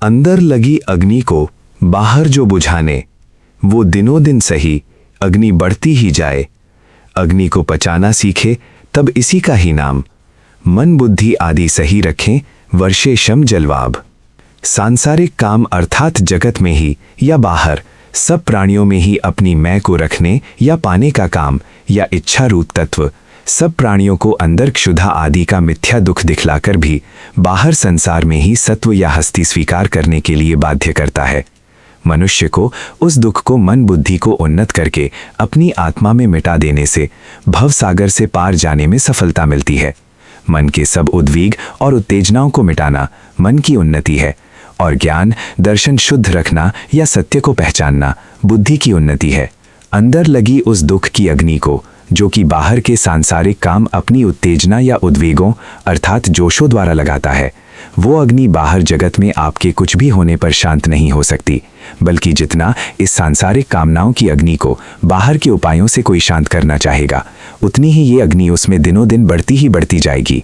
अंदर लगी अग्नि को बाहर जो बुझाने, वो दिनों दिन सही अग्नि बढ़ती ही जाए। अग्नि को पचाना सीखे तब इसी का ही नाम। मन बुद्धि आदि सही रखें वर्षे शम जलवाब। सांसारिक काम अर्थात जगत में ही या बाहर सब प्राणियों में ही अपनी मैं को रखने या पाने का काम या इच्छा रूप तत्व सब प्राणियों को अंदर क्षुधा आदि का मिथ्या दुख दिखलाकर भी बाहर संसार में ही सत्व या हस्ती स्वीकार करने के लिए बाध्य करता है। मनुष्य को उस दुख को मन बुद्धि को उन्नत करके अपनी आत्मा में मिटा देने से भव सागर से पार जाने में सफलता मिलती है। मन के सब उद्वेग और उत्तेजनाओं को मिटाना मन की उन्नति है और ज्ञान दर्शन शुद्ध रखना या सत्य को पहचानना बुद्धि की उन्नति है। अंदर लगी उस दुख की अग्नि को जो कि बाहर के सांसारिक काम अपनी उत्तेजना या उद्वेगों अर्थात जोशों द्वारा लगाता है, वो अग्नि बाहर जगत में आपके कुछ भी होने पर शांत नहीं हो सकती, बल्कि जितना इस सांसारिक कामनाओं की अग्नि को बाहर के उपायों से कोई शांत करना चाहेगा, उतनी ही ये अग्नि उसमें दिनों दिन बढ़ती ही बढ़ती जाएगी।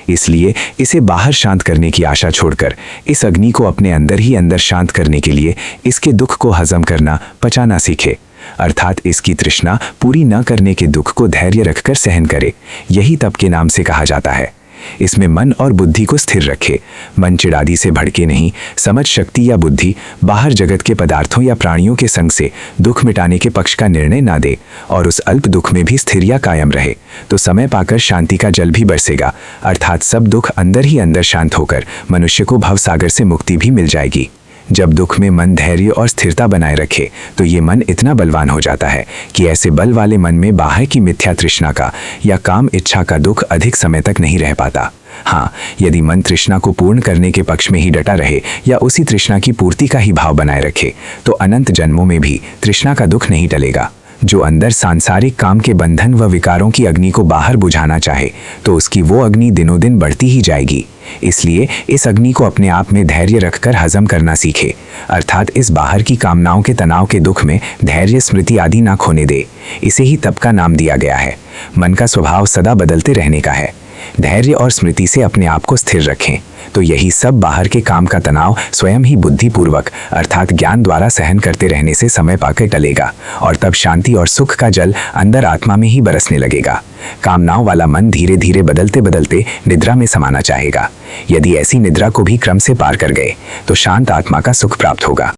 इसलिए इसे बाहर शांत करने की आशा छोड़कर इस अग्नि को अपने अंदर ही अंदर शांत करने के लिए इसके दुख को हजम करना पचाना सीखे, अर्थात इसकी तृष्णा पूरी न करने के दुख को धैर्य रखकर सहन करे। यही तप के नाम से कहा जाता है। इसमें मन और बुद्धि को स्थिर रखे। मन चिड़ादी से भड़के नहीं, समझ शक्ति या बुद्धि बाहर जगत के पदार्थों या प्राणियों के संग से दुख मिटाने के पक्ष का निर्णय ना दे और उस अल्प दुख में भी स्थिर या कायम रहे, तो समय पाकर शांति का जल भी बरसेगा, अर्थात सब दुख अंदर ही अंदर शांत होकर मनुष्य को भवसागर से मुक्ति भी मिल जाएगी। जब दुख में मन धैर्य और स्थिरता बनाए रखे तो ये मन इतना बलवान हो जाता है कि ऐसे बल वाले मन में बाहर की मिथ्या तृष्णा का या काम इच्छा का दुख अधिक समय तक नहीं रह पाता। हाँ, यदि मन तृष्णा को पूर्ण करने के पक्ष में ही डटा रहे या उसी तृष्णा की पूर्ति का ही भाव बनाए रखे तो अनंत जन्मों में भी तृष्णा का दुख नहीं टलेगा। जो अंदर सांसारिक काम के बंधन व विकारों की अग्नि को बाहर बुझाना चाहे तो उसकी वो अग्नि दिनों दिन बढ़ती ही जाएगी। इसलिए इस अग्नि को अपने आप में धैर्य रखकर हजम करना सीखे, अर्थात इस बाहर की कामनाओं के तनाव के दुख में धैर्य स्मृति आदि ना खोने दे। इसे ही तप का नाम दिया गया है। मन का स्वभाव सदा बदलते रहने का है। धैर्य और स्मृति से अपने आप को स्थिर रखें तो यही सब बाहर के काम का तनाव स्वयं ही बुद्धिपूर्वक अर्थात ज्ञान द्वारा सहन करते रहने से समय पाकर टलेगा और तब शांति और सुख का जल अंदर आत्मा में ही बरसने लगेगा। कामनाओं वाला मन धीरे धीरे बदलते बदलते निद्रा में समाना चाहेगा। यदि ऐसी निद्रा को भी क्रम से पार कर गए तो शांत आत्मा का सुख प्राप्त होगा।